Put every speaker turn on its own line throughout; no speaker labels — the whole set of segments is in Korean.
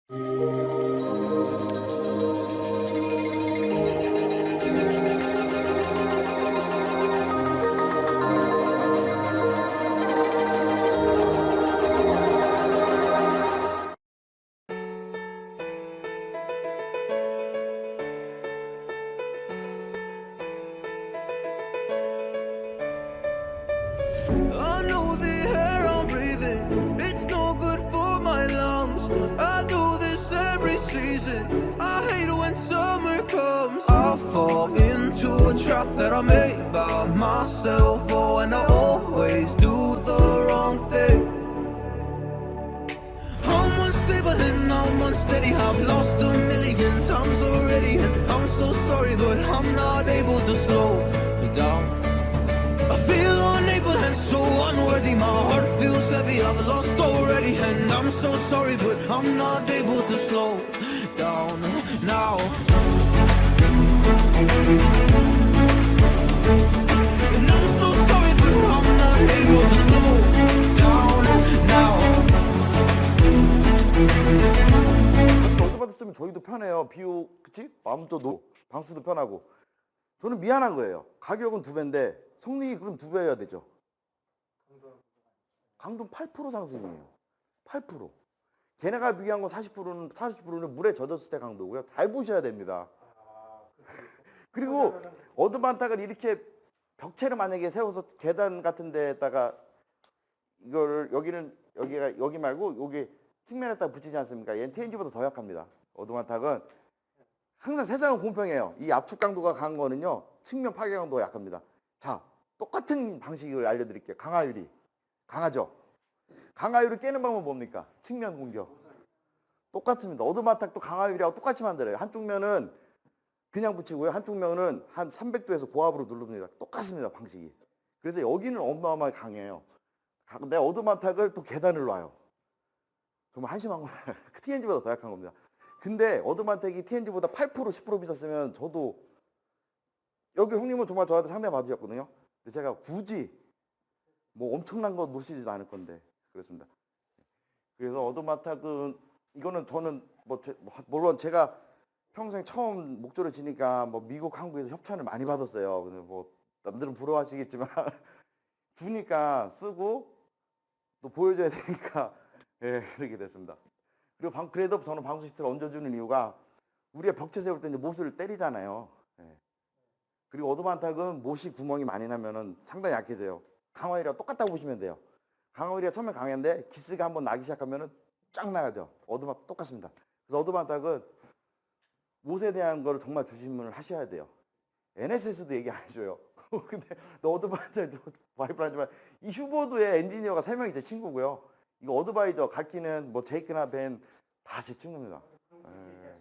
I know the air I'm breathing, it's no good for my lungs. I do this every season, I hate when summer comes. I fall into a trap that I made by myself. Oh, and I always do the wrong thing. I'm unstable and I'm unsteady, I've lost a million times already, and I'm so sorry, but I'm not able to slow down. I feel unable and so unworthy, my heart feels heavy, I've lost already, and I'm so sorry, but I'm not able to slow down now. And I'm so sorry, but I'm not able to slow down now.
어드바이스 쓰면 저희도 편해요. 비오, 그치? 마음도 방수도 편하고. 저는 미안한 거예요. 가격은 2배인데 성능이 그럼 2배여야 되죠. 강동 8% 상승이에요. 8%. 걔네가 비교한 건 40%는 물에 젖었을 때 강도고요. 잘 보셔야 됩니다. 그리고 어드반탁을 이렇게 벽체를 만약에 세워서 계단 같은 데다가 이거를 여기 말고 여기 측면에다가 붙이지 않습니까? 얘는 TNG보다 더 약합니다. 어드반탁은 항상 세상은 공평해요. 이 압축 강도가 강한 거는요, 측면 파괴 강도가 약합니다. 자, 똑같은 방식을 알려드릴게요. 강화유리. 강하죠? 강화유리 깨는 방법은 뭡니까? 측면 공격. 똑같습니다. 어드반탁도 강화유리하고 똑같이 만들어요. 한쪽 면은 그냥 붙이고요. 한쪽 면은 한 300도에서 고압으로 누릅니다. 똑같습니다. 방식이. 그래서 여기는 어마어마하게 강해요. 근데 어드반탁을 또 계단을 놔요. 정말 한심한 겁니다. TNG보다 더 약한 겁니다. 근데 어드반탁이 TNG보다 8% 10% 비쌌으면 저도 여기 형님은 정말 저한테 상대 받으셨거든요. 근데 제가 굳이 뭐 엄청난 거 놓치지도 않을 건데 그렇습니다. 그래서 어드반탁은 이거는 저는 물론 제가 평생 처음 목조를 지니까 뭐 미국 항구에서 협찬을 많이 받았어요. 근데 뭐 남들은 부러워하시겠지만 주니까 쓰고 또 보여줘야 되니까 예, 그렇게 됐습니다. 그리고 그래도 저는 방수 시트를 얹어주는 이유가 우리가 벽체 세울 때 이제 못을 때리잖아요. 예. 그리고 어드반탁은 못이 구멍이 많이 나면은 상당히 약해져요. 강화유리와 똑같다고 보시면 돼요. 강화유리가 처음에 강한데 기스가 한번 나기 시작하면은 쫙 나가죠. 어드반탁 똑같습니다. 그래서 어드반탁은 못에 대한 걸 정말 조심을 하셔야 돼요. NSS도 얘기 안 해줘요. 근데 너 어드바이저 와이프를 하지만 이 휴보드의 엔지니어가 3명이 제 친구고요. 이거 어드바이저 갈키는 뭐 제이크나 벤 다 제 친구입니다. 예.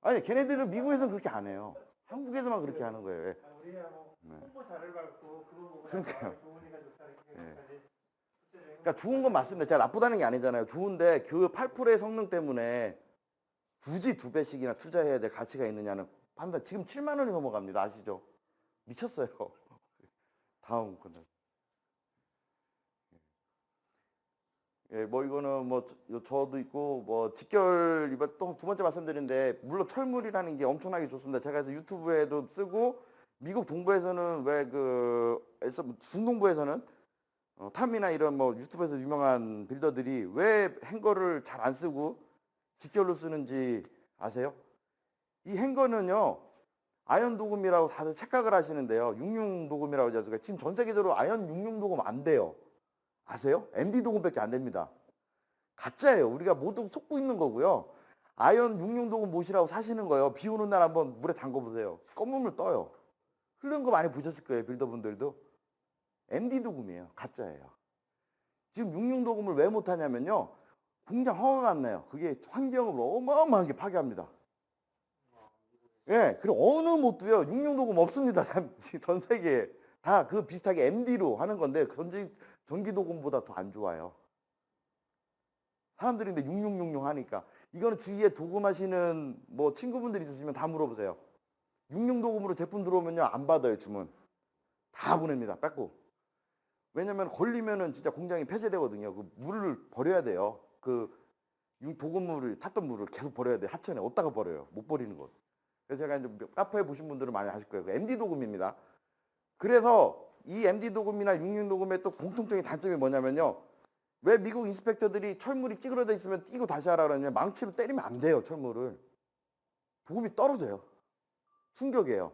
아니 걔네들은 미국에서는 그렇게 안 해요. 한국에서만 그렇게 하는 거예요. 예.
우리야 뭐 홍보 잘을 받고 그거 보고
그러니까요.
좋으니까 좋다 이렇게
예.
까지
그러니까 좋은 건 맞습니다. 제가 나쁘다는 게 아니잖아요. 좋은데 그 8%의 성능 때문에 굳이 2배씩이나 투자해야 될 가치가 있느냐는 판단. 지금 7만 원이 넘어갑니다. 아시죠? 미쳤어요. 다음 건데. 예, 뭐 이거는 뭐 저도 있고 뭐 직결 이번 또 2번째 말씀드리는데 물론 철물이라는 게 엄청나게 좋습니다. 제가 그래서 유튜브에도 쓰고 미국 동부에서는 중동부에서는 탐이나 이런 뭐 유튜브에서 유명한 빌더들이 왜 행거를 잘 안 쓰고 직결로 쓰는지 아세요? 이 행거는요 아연 도금이라고 다들 착각을 하시는데요. 육융 도금이라고 하죠. 지금 전 세계적으로 아연 육융 도금 안 돼요. 아세요? MD 도금밖에 안 됩니다. 가짜예요. 우리가 모두 속고 있는 거고요. 아연 육융 도금 못이라고 사시는 거예요. 비 오는 날 한번 물에 담궈 보세요. 검은 물 떠요. 흐르는 거 많이 보셨을 거예요. 빌더분들도. MD 도금이에요. 가짜예요. 지금 육융 도금을 왜 못하냐면요. 공장 허가가 안 나요. 그게 환경을 어마어마하게 파괴합니다. 예, 그리고 어느 못도요 육융 도금 없습니다. 전 세계에 다 그 비슷하게 MD로 하는 건데 전기 도금보다 더 안 좋아요. 사람들이 근데 6666 하니까 이거는 주위에 도금하시는 뭐 친구분들 있으시면 다 물어보세요. 66 도금으로 제품 들어오면요 안 받아요. 주문 다 보냅니다. 뺏고. 왜냐면 걸리면은 진짜 공장이 폐쇄되거든요. 그 물을 버려야 돼요. 그 도금물을 탔던 물을 계속 버려야 돼. 하천에 어디다가 버려요. 못 버리는 것. 그래서 제가 이제 카페에 보신 분들은 많이 아실 거예요. MD 도금입니다. 그래서 이 MD 도금이나 육륜 도금의 또 공통적인 단점이 뭐냐면요. 왜 미국 인스펙터들이 철물이 찌그러져 있으면 띄고 다시 하라 그러냐면 망치로 때리면 안 돼요. 철물을. 도금이 떨어져요. 충격이에요.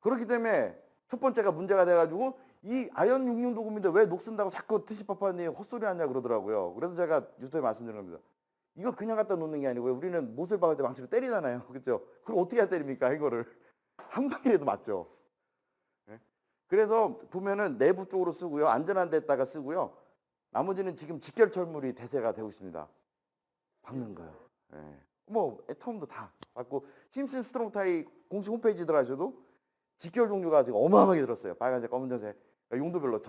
그렇기 때문에 첫 번째가 문제가 돼가지고 이 아연 육륜 도금인데 왜 녹슨다고 자꾸 트시파파님 헛소리 하냐 그러더라고요. 그래서 제가 유튜브에 말씀드린 겁니다. 이거 그냥 갖다 놓는 게 아니고요. 우리는 못을 박을 때 망치로 때리잖아요. 그렇죠? 그럼 어떻게 해야 때립니까? 이거를. 한 방이라도 맞죠. 네? 그래서 보면은 내부 쪽으로 쓰고요. 안전한 데다가 쓰고요. 나머지는 지금 직결철물이 대세가 되고 있습니다. 박는 거예요. 예. 뭐 애텀도 다 받고 심슨 스트롱타이 공식 홈페이지 들어가셔도 직결 종류가 지금 어마어마하게 들었어요. 빨간색, 검은색, 그러니까 용도별로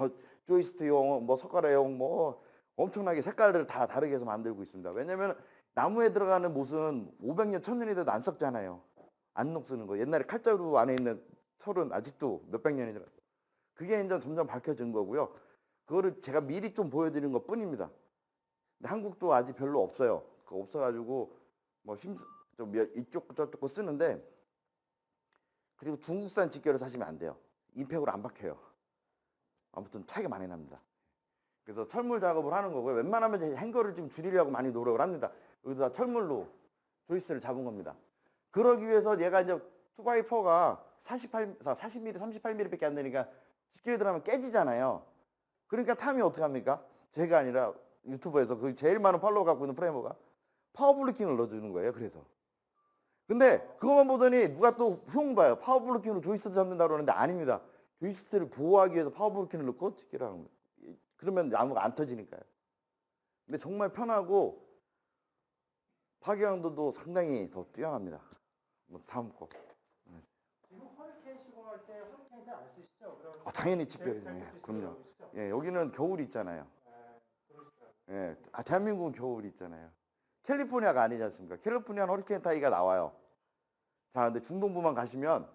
조이스트용, 뭐 석가래용, 뭐 엄청나게 색깔을 다 다르게 해서 만들고 있습니다. 왜냐면 나무에 들어가는 못은 500년, 1000년이 돼도 안 썩잖아요. 안 녹쓰는 거. 옛날에 칼자루 안에 있는 철은 아직도 몇백 년이 들어요. 그게 이제 점점 밝혀진 거고요. 그거를 제가 미리 좀 보여드리는 것 뿐입니다. 근데 한국도 아직 별로 없어요. 그거 없어가지고 뭐 좀 이쪽 저쪽 거 쓰는데 그리고 중국산 직결을 사시면 안 돼요. 임팩으로 안 박혀요. 아무튼 차이가 많이 납니다. 그래서 철물 작업을 하는 거고요. 웬만하면 이제 행거를 좀 줄이려고 많이 노력을 합니다. 여기다 철물로 조이스를 잡은 겁니다. 그러기 위해서 얘가 이제 2x4가 40mm, 38mm밖에 안 되니까 10kg 들어가면 깨지잖아요. 그러니까 탐이 어떻게 합니까? 제가 아니라 유튜브에서 그 제일 많은 팔로워 갖고 있는 프레이머가 파워블로킹을 넣어주는 거예요. 그래서 근데 그것만 보더니 누가 또 흉 봐요. 파워블로킹으로 조이스트 잡는다고 그러는데 아닙니다. 조이스트를 보호하기 위해서 파워블로킹을 넣고 튀기라는 거예요. 그러면 나무가 안 터지니까요. 근데 정말 편하고 파괴강도도 상당히 더 뛰어납니다. 뭐 다음 거.
지금 허리케인 시공할 때 허리케인 안 쓰시죠? 그럼
당연히 직결이죠. 예, 그럼요. 예, 여기는 겨울이 있잖아요. 예, 대한민국은 겨울이 있잖아요. 캘리포니아가 아니지 않습니까? 캘리포니아는 허리케인 타이가 나와요. 자, 근데 중동부만 가시면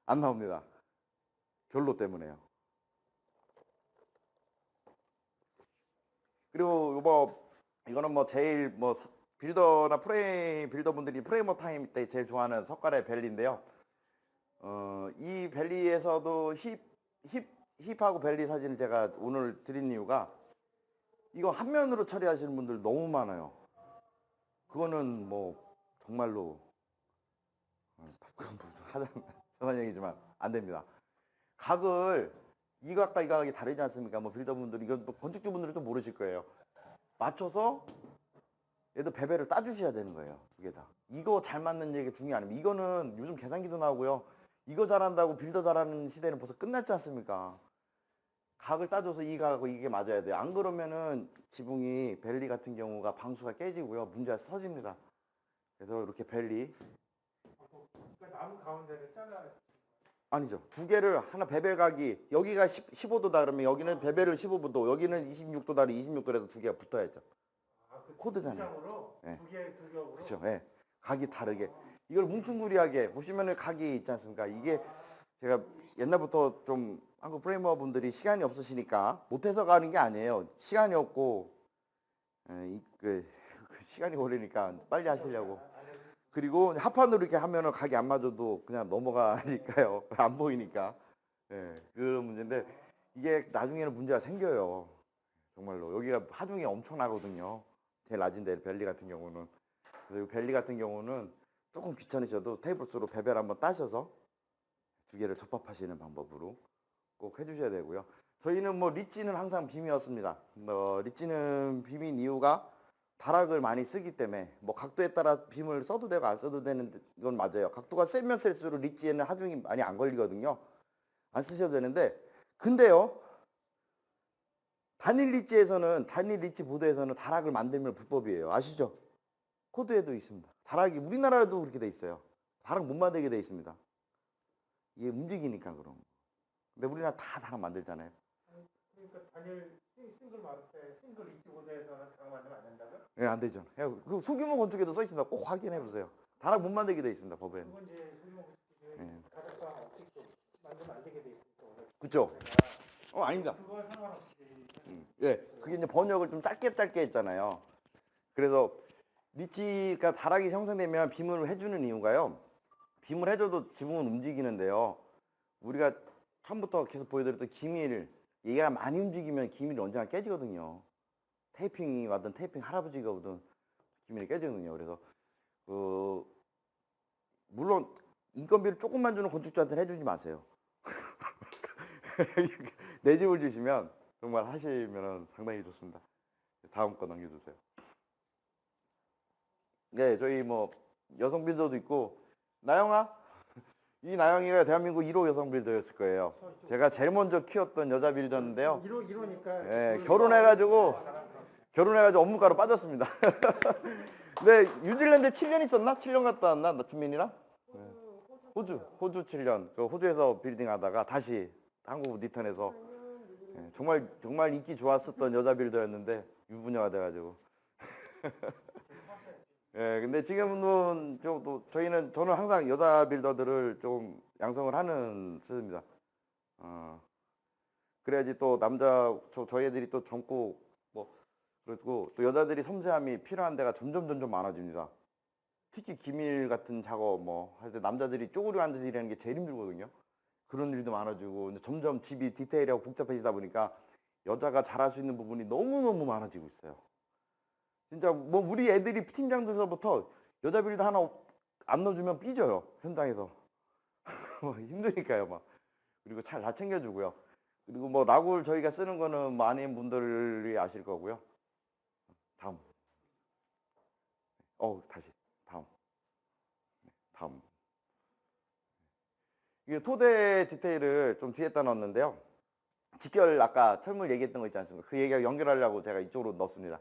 안 나옵니다. 결로 때문에요. 그리고 이거는 뭐 제일 뭐 빌더나 프레임 빌더분들이 프레이머 타임 때 제일 좋아하는 석가래 벨리인데요. 이 벨리에서도 힙하고 벨리 사진을 제가 오늘 드린 이유가 이거 한 면으로 처리하시는 분들 너무 많아요. 그거는 뭐 정말로 하자는 얘기지만 안 됩니다. 각을 이 각과 이 각이 다르지 않습니까? 뭐 빌더분들 이건 뭐 건축주분들은 좀 모르실 거예요. 맞춰서 얘도 베벨을 따주셔야 되는 거예요. 두 개 다. 이거 잘 맞는 얘기 중요 아닙니다. 이거는 요즘 계산기도 나오고요. 이거 잘한다고 빌더 잘하는 시대는 벌써 끝났지 않습니까? 각을 따줘서 이 각하고 이게 맞아야 돼요. 안 그러면은 지붕이 벨리 같은 경우가 방수가 깨지고요. 문제가 터집니다. 그래서 이렇게 벨리
그러니까 나무 가운데를 잘라.
아니죠. 두 개를 하나 베벨 각이 여기가 15도다 그러면 여기는 베벨을 15도, 여기는 26도다 26도라서 두 개가 붙어야죠.
그
코드잖아요. 네.
두 겹으로.
그렇죠. 예. 각이 다르게. 이걸 뭉퉁구리하게 보시면은 각이 있지 않습니까? 이게 제가 옛날부터 좀 한국 프레이머 분들이 시간이 없으시니까 못해서 가는 게 아니에요. 시간이 없고 그 시간이 걸리니까 빨리 하시려고. 그리고 합판으로 이렇게 하면은 각이 안 맞아도 그냥 넘어가니까요. 안 보이니까. 예, 그런 문제인데 이게 나중에는 문제가 생겨요. 정말로 여기가 하중이 엄청나거든요. 제일 낮은 데 벨리 같은 경우는. 그래서 이 벨리 같은 경우는 조금 귀찮으셔도 테이블스로 베벨 한번 따셔서 두 개를 접합하시는 방법으로 꼭 해주셔야 되고요. 저희는 뭐 리치는 항상 빔이었습니다. 리치는 빔인 이유가 다락을 많이 쓰기 때문에 뭐 각도에 따라 빔을 써도 되고 안 써도 되는 건 맞아요. 각도가 세면 셀수록 리치에는 하중이 많이 안 걸리거든요. 안 쓰셔도 되는데 근데요. 단일 리치 보드에서는 다락을 만들면 불법이에요. 아시죠? 코드에도 있습니다. 다락이 우리나라에도 그렇게 돼 있어요. 다락 못 만들게 돼 있습니다. 이게 움직이니까 그럼. 근데 우리나라 다 다락 만들잖아요.
그러니까 단일 싱글 마을 때 싱글 리치 보드에서는 다락 만들면 안 된다고요?
예, 안 되죠. 그 소규모 건축에도 써 있습니다. 꼭 확인해 보세요. 다락 못 만들게 돼 있습니다. 법에는.
그건 이제 소규모 건축에
예.
다락과 없게끔 만들면 안 되게 돼 있으니까 원래.
그죠? 아닙니다.
그건 상관없이.
예, 그게 이제 번역을 좀 짧게 했잖아요. 그래서 리치가 다락이 형성되면 빔을 해주는 이유가요. 빔을 해줘도 지붕은 움직이는데요. 우리가 처음부터 계속 보여드렸던 기밀, 얘가 많이 움직이면 기밀이 언젠가 깨지거든요. 테이핑이 왔든 테이핑 할아버지가 오든 기밀이 깨지거든요. 그래서 물론 인건비를 조금만 주는 건축주한테는 해주지 마세요. 내 집을 주시면 정말 하시면 상당히 좋습니다. 다음 거 넘겨주세요. 네, 저희 뭐 여성 빌더도 있고 나영아, 이 나영이가 대한민국 1호 여성 빌더였을 거예요. 제가 제일 먼저 키웠던 여자 빌더인데요.
1호니까.
네, 결혼해가지고 업무가로 빠졌습니다. 네, 뉴질랜드 7년 있었나? 7년 갔다 왔나? 나 준민이랑? 네. 호주 7년. 그 호주에서 빌딩 하다가 다시 한국 리턴해서 네, 정말 인기 좋았었던 여자 빌더였는데 유부녀가 돼가지고. 예, 근데 지금은 저는 항상 여자 빌더들을 좀 양성을 하는 스타일입니다. 그래야지 또 저희 애들이 또 젊고 그리고 또 여자들이 섬세함이 필요한 데가 점점 많아집니다. 특히 기밀 같은 작업 할 때 남자들이 쪼그려 앉아서 일하는 게 제일 힘들거든요. 그런 일도 많아지고 이제 점점 집이 디테일하고 복잡해지다 보니까 여자가 잘할 수 있는 부분이 너무 많아지고 있어요. 진짜 우리 애들이 팀장들서부터 여자 빌더 하나 안 넣어주면 삐져요. 현장에서. 힘드니까요. 그리고 잘 챙겨주고요. 그리고 라굴 저희가 쓰는 거는 많은 분들이 아실 거고요. 다음. 다시. 다음. 이게 토대 디테일을 좀 뒤에다 넣었는데요. 직결 아까 철물 얘기했던 거 있지 않습니까? 그 얘기가 연결하려고 제가 이쪽으로 넣었습니다.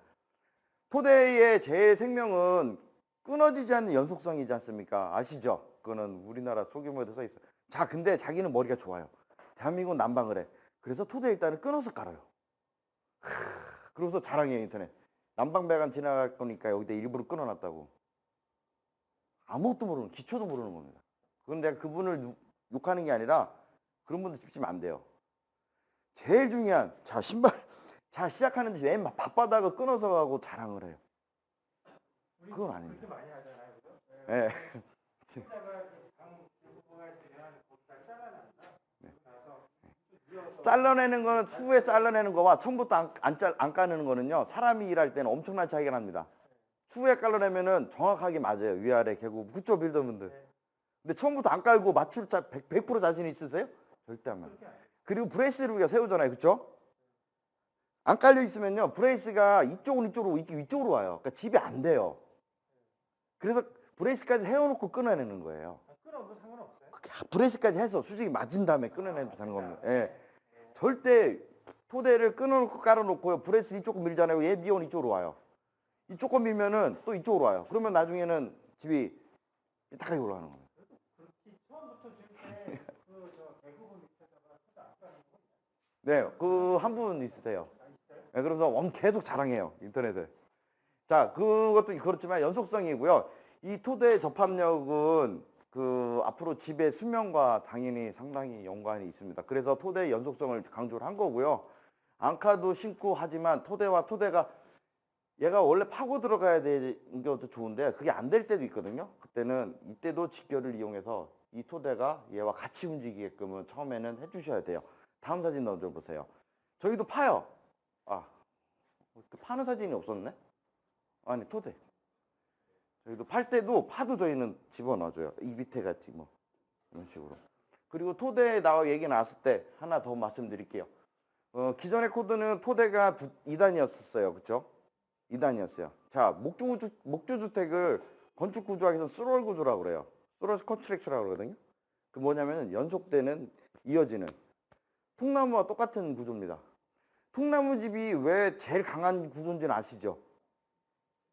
토대의 제 생명은 끊어지지 않는 연속성이지 않습니까? 아시죠? 그거는 우리나라 소규모에도 써 있어요. 자, 근데 자기는 머리가 좋아요. 대한민국은 난방을 해. 그래서 토대 일단은 끊어서 깔아요. 그러고서 자랑해요, 인터넷. 난방 배관 지나갈 거니까 여기다 일부러 끊어놨다고. 아무것도 모르는, 기초도 모르는 겁니다. 그건 내가 그분을 욕하는 게 아니라 그런 분들 집지면 안 돼요. 제일 중요한, 시작하는데 맨 밥바닥을 끊어서 가고 자랑을 해요. 그건 아닙니다.
그렇게 많이 하잖아요, 그죠?
네.
숫자가 방 부부가 있으면 거기다 잘라낸다. 그래서 이어서
잘라내는 거는 추후에 잘라내는 거와 처음부터 안 까는 거는요. 사람이 일할 때는 엄청난 차이가 납니다. 추후에 깔라내면은 정확하게 맞아요. 위아래 개구. 그쵸, 빌더분들. 근데 처음부터 안 깔고 맞출 100% 자신 있으세요? 절대 안 맞아요. 그리고 브레이스를 우리가 세우잖아요. 그쵸? 안 깔려 있으면요. 브레이스가 이쪽으로 와요. 그러니까 집이 안 돼요. 그래서 브레이스까지 세워놓고 끊어내는 거예요.
끊어도 상관없어요.
브레이스까지 해서 수직이 맞은 다음에 끊어내도 되는 겁니다. 예. 절대 토대를 끊어놓고 깔아놓고요. 브레이스 이쪽 밀잖아요. 얘 미온 이쪽으로 와요. 이쪽 밀면은 또 이쪽으로 와요. 그러면 나중에는 집이 딱 올라가는 겁니다.
처음부터 지금 그저 대부분 밑에다가 토대 안 까는 거
네, 그 한 분 있으세요.
있어요?
네, 그래서 계속 자랑해요. 인터넷에. 자, 그것도 그렇지만 연속성이고요. 이 토대 접합력은 앞으로 집의 수명과 당연히 상당히 연관이 있습니다. 그래서 토대의 연속성을 강조를 한 거고요. 앙카도 심고 하지만 토대가 얘가 원래 파고 들어가야 되는 것도 좋은데 그게 안 될 때도 있거든요. 그때는 이때도 직결을 이용해서 이 토대가 얘와 같이 움직이게끔은 처음에는 해주셔야 돼요. 다음 사진 넣어줘 보세요. 저희도 파요. 파는 사진이 없었네. 아니, 토대. 저희도 팔 때도 파도 저희는 집어넣어줘요. 이 밑에 같이 이런 식으로. 그리고 토대에 얘기 나왔을 때 하나 더 말씀드릴게요. 기존의 코드는 토대가 2단이었어요. 그쵸? 2단이었어요. 자, 목주주택을 건축 구조학에서 스롤 구조라고 그래요. 스롤 컨스트럭처라고 그러거든요. 그 뭐냐면 연속되는, 이어지는 통나무와 똑같은 구조입니다. 통나무 집이 왜 제일 강한 구조인지는 아시죠?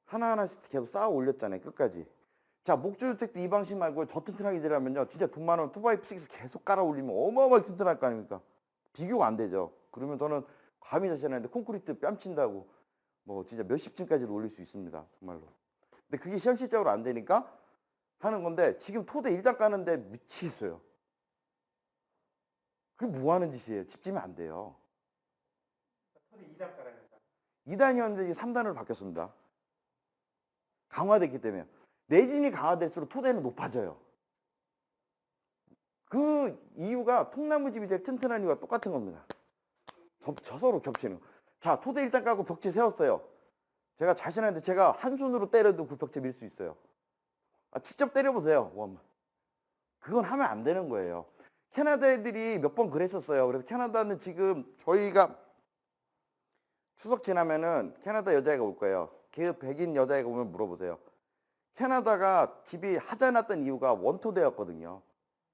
하나하나씩 계속 쌓아 올렸잖아요. 끝까지. 자, 목주주택도 이 방식 말고 저 튼튼하게 지려면요. 진짜 돈 많으면 2x6 계속 깔아 올리면 어마어마하게 튼튼할 거 아닙니까? 비교가 안 되죠. 그러면 저는 감히 자신하는데 콘크리트 뺨친다고 진짜 몇십 층까지도 올릴 수 있습니다. 정말로. 근데 그게 현실적으로 안 되니까 하는 건데 지금 토대 1단 까는데 미치겠어요. 그게 뭐 하는 짓이에요? 집 지면 안 돼요.
토대 2단 깔아야 된다.
2단이었는데 이제 3단으로 바뀌었습니다. 강화됐기 때문에. 내진이 강화될수록 토대는 높아져요. 그 이유가 통나무 집이 제일 튼튼한 이유가 똑같은 겁니다. 서로 겹치는 거. 자, 토대 일단 까고 벽체 세웠어요. 제가 자신한테 제가 한 손으로 때려도 그 벽체 밀 수 있어요. 직접 때려보세요. 그건 하면 안 되는 거예요. 캐나다 애들이 몇 번 그랬었어요. 그래서 캐나다는 지금 저희가 추석 지나면은 캐나다 여자애가 올 거예요. 그 백인 여자애가 오면 물어보세요. 캐나다가 집이 하자 났던 이유가 원토대였거든요.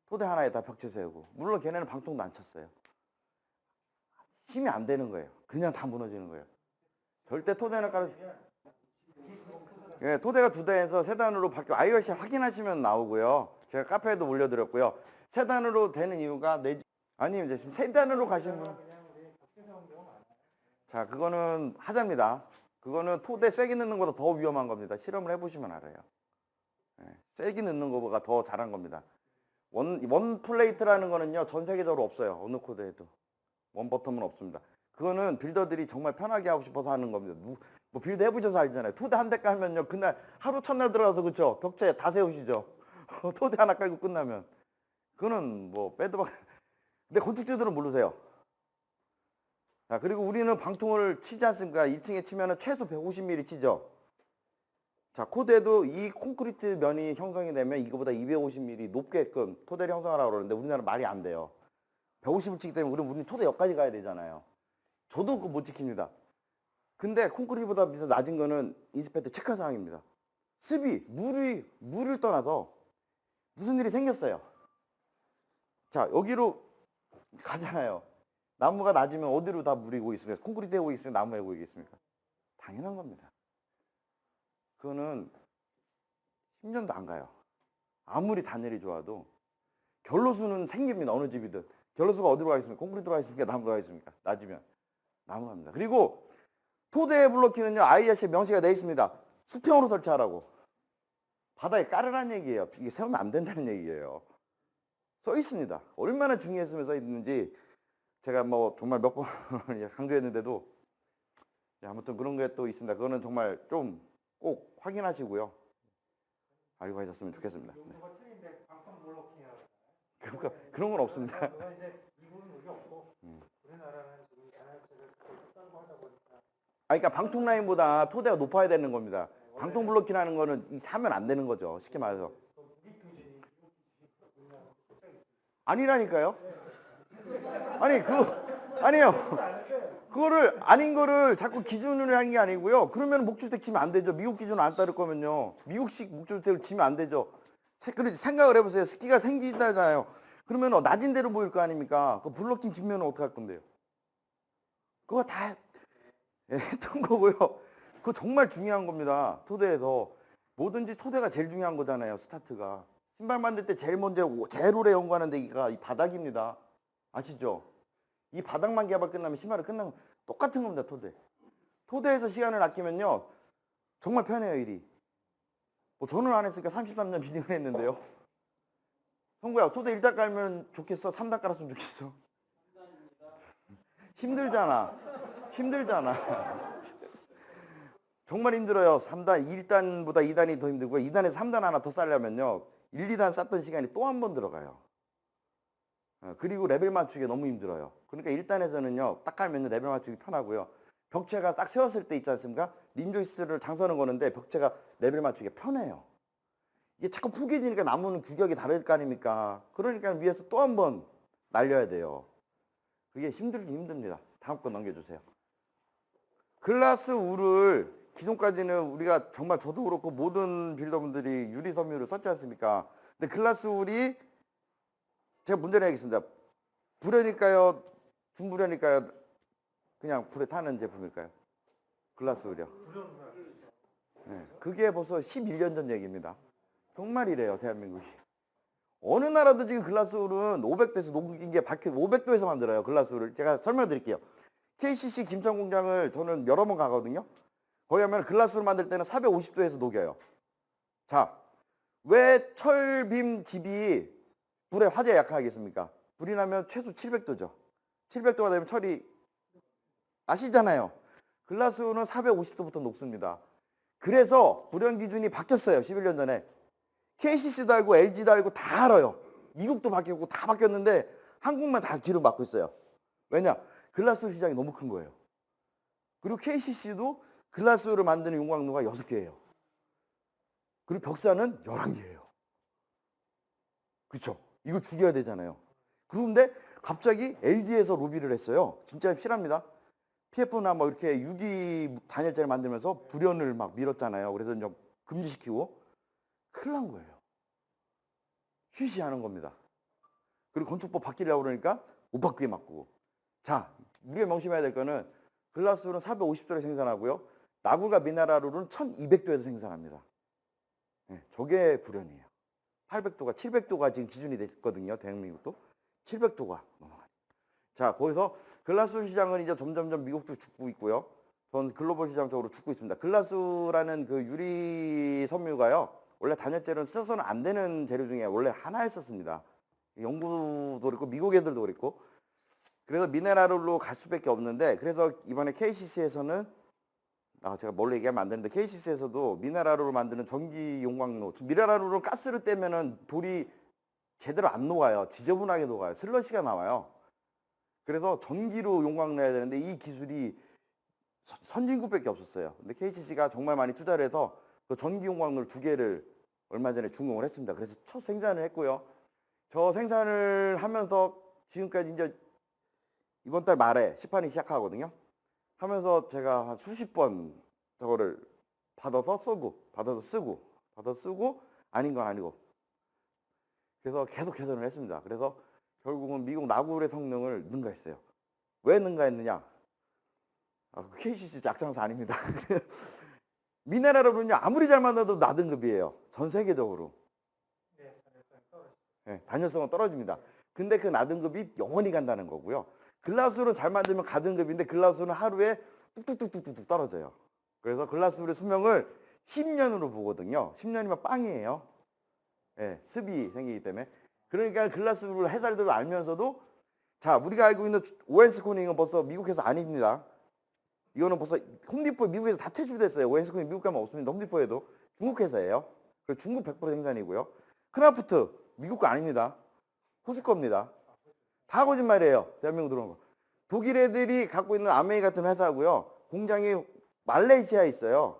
토대 하나에 다 벽체 세우고. 물론 걔네는 방통도 안 쳤어요. 힘이 안 되는 거예요. 그냥 다 무너지는 거예요. 절대 토대는 예, 토대가 2단에서 3단으로 바뀌어. IRC 확인하시면 나오고요. 제가 카페에도 올려드렸고요. 3단으로 되는 이유가 아니 이제 지금 3단으로 가신 분. 자, 그거는 하자입니다. 그거는 토대 세게 넣는 것보다 더 위험한 겁니다. 실험을 해보시면 알아요. 예, 세게 넣는 것보다 더 잘한 겁니다. 원 플레이트라는 거는요, 전 세계적으로 없어요. 어느 코드에도. 원 버텀은 없습니다. 그거는 빌더들이 정말 편하게 하고 싶어서 하는 겁니다. 뭐 빌드 해보셔서 알잖아요. 토대 한 대 깔면요, 그날 하루 첫날 들어가서 그쵸? 벽체 다 세우시죠. 토대 하나 깔고 끝나면. 그거는 뭐 빼드박. 근데 건축주들은 모르세요. 자, 그리고 우리는 방통을 치지 않습니까? 1층에 치면은 최소 150mm 치죠. 자, 코드에도 이 콘크리트 면이 형성이 되면 이거보다 250mm 높게끔 토대를 형성하라고 그러는데 우리나라는 말이 안 돼요. 150을 치기 때문에 우리는 토대 여기까지 가야 되잖아요. 저도 그거 못 지킵니다. 근데 콘크리트보다 낮은 거는 인스펙터 체크 사항입니다. 습이, 물을 떠나서 무슨 일이 생겼어요. 자, 여기로 가잖아요. 나무가 낮으면 어디로 다 물이 고이 있습니까? 콘크리트에 고이 있으면 나무에 고이겠습니까? 당연한 겁니다. 그거는 10년도 안 가요. 아무리 단열이 좋아도 결로수는 생깁니다. 어느 집이든. 결로수가 어디로 가 있습니까? 콘크리트로 가 있습니까? 나무로 가 있습니까? 낮으면 나무 갑니다. 그리고 토대 블로킹은요, IRC에 명시가 되어 있습니다. 수평으로 설치하라고. 바닥에 깔으라는 얘기예요. 이게 세우면 안 된다는 얘기예요. 써 있습니다. 얼마나 중요했으면 써 있는지 제가 뭐 정말 몇 번 강조했는데도 아무튼 그런 게 또 있습니다. 그거는 정말 좀 꼭 확인하시고요. 알고 하셨으면 좋겠습니다. 네.
용도가 틀린데 방통 블로킹이라고.
그러니까 그런 건 없습니다.
그건 이제 이 부분 여기 없고 우리나라는 지금 NRC를 따로 하다 보니까.
그러니까 방통 라인보다 토대가 높아야 되는 겁니다. 방통 블로킹하는 거는 사면 안 되는 거죠. 쉽게 말해서. 아니라니까요. 아니요. 그거를 아닌 거를 자꾸 기준으로 하는 게 아니고요. 그러면 목주택 치면 안 되죠. 미국 기준 안 따를 거면요. 미국식 목주택을 치면 안 되죠. 생각을 해보세요. 습기가 생긴다잖아요. 그러면 낮은 데로 보일 거 아닙니까? 그 블로킹 뒷면은 어떻게 할 건데요? 그거 다 했던 거고요. 그거 정말 중요한 겁니다. 토대에서. 뭐든지 토대가 제일 중요한 거잖아요. 스타트가. 신발 만들 때 제일 먼저 제일 오래 연구하는 데가 이 바닥입니다. 아시죠? 이 바닥만 개발 끝나면 신발은 끝나면 똑같은 겁니다. 토대에서 시간을 아끼면요, 정말 편해요. 일이. 뭐 저는 안 했으니까 33년 비딩을 했는데요. 성구야, 토대 1단 깔면 좋겠어? 3단 깔았으면 좋겠어? 힘들잖아. 정말 힘들어요. 1단보다 2단이 더 힘들고 2단에서 3단 하나 더 쌓려면요, 1, 2단 쌓던 시간이 또 한 번 들어가요. 그리고 레벨 맞추기 너무 힘들어요. 그러니까 1단에서는요, 딱 깔면 레벨 맞추기 편하고요. 벽체가 딱 세웠을 때 있지 않습니까? 림조이스를 장선을 거는데 벽체가 레벨 맞추기 편해요. 이게 자꾸 푸개지니까 나무는 규격이 다를 거 아닙니까? 그러니까 위에서 또 한 번 날려야 돼요. 그게 힘들긴 힘듭니다. 다음 거 넘겨주세요. 글라스 울을 기존까지는 우리가 정말 저도 그렇고 모든 빌더분들이 유리 섬유를 썼지 않습니까? 근데 글라스 울이 제가 문제 내겠습니다. 불연일까요? 중불연일까요? 그냥 불에 타는 제품일까요? 글라스 울이요. 네, 그게 벌써 11년 전 얘기입니다. 정말 이래요, 대한민국이. 어느 나라도 지금 글라스 울은 500도에서 녹인 게 밝혀 500도에서 만들어요. 글라스 울을. 제가 설명드릴게요. KCC 김천 공장을 저는 여러 번 가거든요. 거기 가면 글라스 울 만들 때는 450도에서 녹여요. 자, 왜 철빔 집이 불에 화재에 약하겠습니까? 불이 나면 최소 700도죠. 700도가 되면 철이 아시잖아요. 글라스는 450도부터 녹습니다. 그래서 불연 기준이 바뀌었어요. 11년 전에. KCC도 알고 LG도 알고 다 알아요. 미국도 바뀌었고 다 바뀌었는데 한국만 다 뒤로 막고 있어요. 왜냐? 글라스 시장이 너무 큰 거예요. 그리고 KCC도 글라스를 만드는 용광로가 6개예요. 그리고 벽사는 11개예요. 그렇죠? 이거 죽여야 되잖아요. 그런데 갑자기 LG에서 로비를 했어요. 진짜 실합니다. PF나 뭐 이렇게 유기 단열재를 만들면서 불연을 막 밀었잖아요. 그래서 이제 금지시키고 큰일 난 거예요. 쉬쉬하는 겁니다. 그리고 건축법 바뀌려고 그러니까 못 바뀌게 막고. 자, 우리가 명심해야 될 거는 글라스는 450도에 생산하고요. 나굴과 미네랄울은 1200도에서 생산합니다. 네, 저게 불연이에요. 800도가 700도가 지금 기준이 됐거든요. 대한민국도 700도가 넘어가요. 자, 거기서 글라스 시장은 이제 점점점 미국도 죽고 있고요. 전 글로벌 시장 쪽으로 죽고 있습니다. 글라스라는 그 유리 섬유가요. 원래 단열재는 써서는 안 되는 재료 중에 원래 하나였었습니다. 영국도 그렇고 미국 애들도 그랬고. 그래서 미네랄로 갈 수밖에 없는데 그래서 이번에 KCC에서는 제가 뭘로 얘기하면 안 되는데 KCC에서도 미네랄로 만드는 전기 용광로. 미네랄로 가스를 떼면은 돌이 제대로 안 녹아요. 지저분하게 녹아요. 슬러시가 나와요. 그래서 전기로 용광로 해야 되는데 이 기술이 선진국밖에 없었어요. 근데 KCC가 정말 많이 투자를 해서 그 전기 용광로 2개를 얼마 전에 준공을 했습니다. 그래서 첫 생산을 했고요. 저 생산을 하면서 지금까지 이제 이번 달 말에 시판이 시작하거든요. 하면서 제가 한 수십 번 저거를 받아서 쓰고 아닌 건 아니고 그래서 계속 개선을 했습니다. 그래서 결국은 미국 나굴의 성능을 능가했어요. 왜 능가했느냐? KCC 약장사 아닙니다. 미네랄은요 아무리 잘 만들어도 나등급이에요. 전 세계적으로. 네, 단열성은 떨어집니다. 근데 그 나등급이 영원히 간다는 거고요. 글라스로 잘 만들면 가등급인데 글라스는 하루에 뚝뚝뚝뚝뚝 떨어져요. 그래서 글라스의 수명을 10년으로 보거든요. 10년이면 빵이에요. 네, 습이 생기기 때문에. 그러니까 글라스를 해설들도 알면서도 자 우리가 알고 있는 오웬스 코닝은 벌써 미국에서 아닙니다. 이거는 벌써 홈디포 미국에서 다 퇴출됐어요. 오웬스 코닝 미국 가면 없습니다. 홈디포에도 중국 회사예요. 그 중국 100% 생산이고요. 크라프트 미국 거 아닙니다. 호주 겁니다. 다 거짓말이에요. 대한민국 들어온 거. 독일 애들이 갖고 있는 아메이 같은 회사고요. 공장이 말레이시아에 있어요.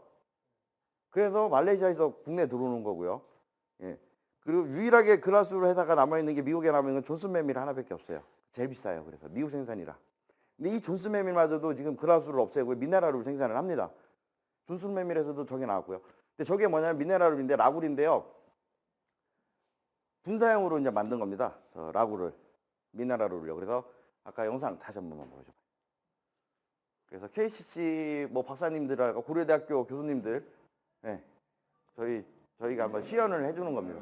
그래서 말레이시아에서 국내에 들어오는 거고요. 예. 그리고 유일하게 글라스로 회사가 남아있는 게 미국에 남아있는 건 존슨매밀 하나밖에 없어요. 제일 비싸요. 그래서 미국 생산이라. 근데 이 존슨매밀마저도 지금 글라스를 없애고 미네랄을 생산을 합니다. 존슨매밀에서도 저게 나왔고요. 근데 저게 뭐냐면 미네랄인데 라굴인데요. 분사형으로 이제 만든 겁니다. 저 라굴을 미네랄을요. 그래서 아까 영상 다시 한 번만 보여줘봐요. 그래서 KCC 뭐 박사님들하고 고려대학교 교수님들, 네, 저희가 한번 시연을 해주는 겁니다.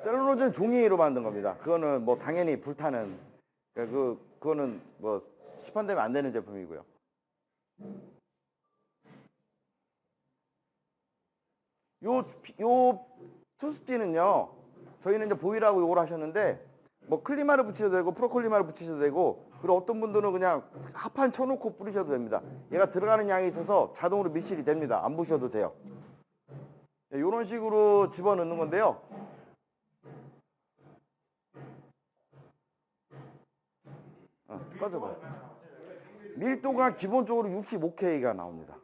셀룰로즈는 종이로 만든 겁니다. 그거는 뭐 당연히 불타는 그거는 뭐 시판되면 안 되는 제품이고요. 요 투스티는요. 저희는 이제 보이라고 요걸 하셨는데 뭐 클리마를 붙이셔도 되고 프로콜리마를 붙이셔도 되고 그리고 어떤 분들은 그냥 합판 쳐놓고 뿌리셔도 됩니다. 얘가 들어가는 양이 있어서 자동으로 밀실이 됩니다. 안 부셔도 돼요. 이런 식으로 집어넣는 건데요. 꺼져봐요. 밀도가 기본적으로 65K가 나옵니다.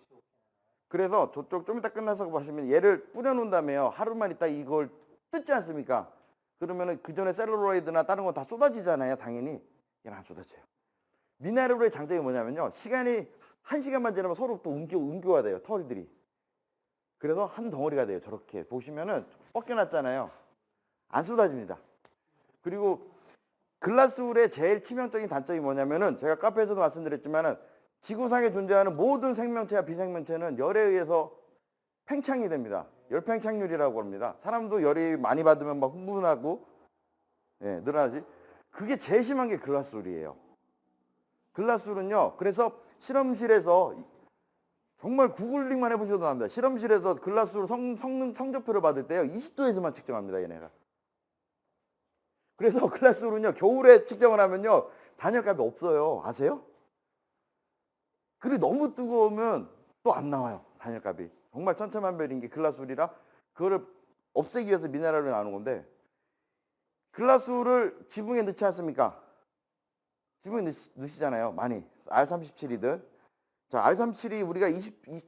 그래서 저쪽 좀 이따 끝나서 보시면 얘를 뿌려놓은 다음에요. 하루만 있다 이걸 뜯지 않습니까? 그러면은 그 전에 셀룰로이드나 다른 거 다 쏟아지잖아요. 당연히 얘는 안 쏟아져요. 미네랄의 장점이 뭐냐면요. 시간이 1시간만 지나면 서로 또 옮겨야 돼요. 털들이. 그래서 한 덩어리가 돼요. 저렇게 보시면은 뻗겨놨잖아요. 안 쏟아집니다. 그리고 글라스울의 제일 치명적인 단점이 뭐냐면은 제가 카페에서도 말씀드렸지만은 지구상에 존재하는 모든 생명체와 비생명체는 열에 의해서 팽창이 됩니다. 열팽창률이라고 합니다. 사람도 열이 많이 받으면 막 흥분하고 늘어나지. 그게 제일 심한 게 글라스울이에요. 글라스울은요. 그래서 실험실에서 정말 구글링만 해보셔도 압니다. 실험실에서 글라스울 성적표를 받을 때요. 20도에서만 측정합니다. 얘네가. 그래서 글라스울은요 겨울에 측정을 하면요 단열값이 없어요. 아세요? 그리고 너무 뜨거우면 또 안 나와요. 단열값이. 정말 천차만별인 게 글라스울이라 그거를 없애기 위해서 미네랄로 나오는 건데 글라스울을 지붕에 넣지 않습니까? 지붕에 넣으시잖아요. 많이. R37이든. 자, R37이 우리가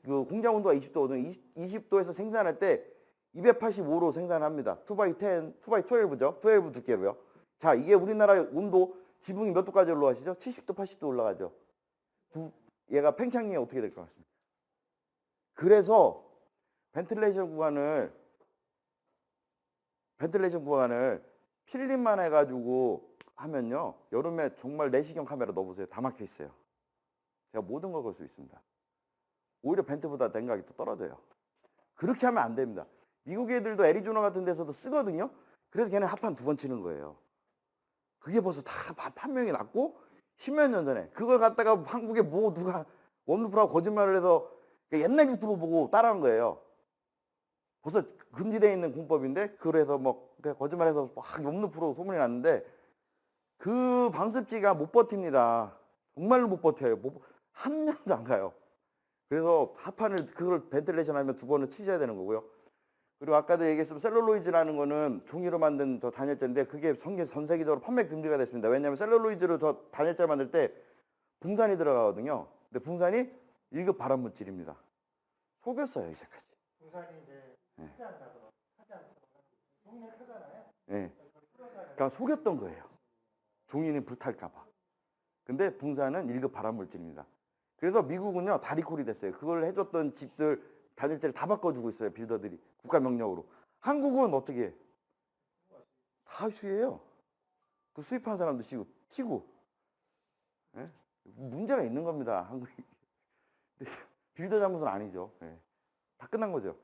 그 공장 온도가 20도거든요. 20도에서 생산할 때 285로 생산합니다. 2x10, 2x12죠. 12 두께로요. 자, 이게 우리나라 온도 지붕이 몇 도까지 올라가시죠? 70도, 80도 올라가죠. 얘가 팽창력이 어떻게 될 것 같습니까? 그래서 벤틸레이션 구간을 필름만 해가지고 하면요. 여름에 정말 내시경 카메라 넣어보세요. 다 막혀 있어요. 제가 모든 걸 걸 수 있습니다. 오히려 벤트보다 냉각이 더 떨어져요. 그렇게 하면 안 됩니다. 미국 애들도 애리조나 같은 데서도 쓰거든요. 그래서 걔는 합판 2번 치는 거예요. 그게 벌써 다 판명이 났고 10몇 년 전에 그걸 갖다가 한국에 뭐 누가 원루프라고 거짓말을 해서 옛날 유튜브 보고 따라한 거예요. 벌써 금지되어 있는 공법인데 그래서 뭐 거짓말해서 막 원루프로 소문이 났는데 그 방습지가 못 버팁니다. 정말로 못 버텨요. 한 년도 안 가요. 그래서 합판을 그걸 벤틸레이션 하면 2번을 치셔야 되는 거고요. 그리고 아까도 얘기했지만 셀룰로이드라는 거는 종이로 만든 저 단열재인데 그게 전 세계적으로 판매 금지가 됐습니다. 왜냐하면 셀룰로이드로 저 단열재 만들 때 붕산이 들어가거든요. 근데 붕산이 1급 발암 물질입니다. 속였어요 이제까지.
부산이 이제
네.
하지 않다고 하지 않다고 종이는 하잖아요.
네. 그러니까 속였던 거예요. 종이는 불탈까봐. 근데 붕산은 1급 발암 물질입니다. 그래서 미국은요 다 리콜이 됐어요. 그걸 해줬던 집들 단열재를 다 바꿔주고 있어요. 빌더들이 국가 명령으로. 한국은 어떻게 해? 다 수혜해요. 그 수입한 사람도 튀고. 예? 문제가 있는 겁니다. 한국이. 빌더 잘못은 아니죠. 예. 다 끝난 거죠.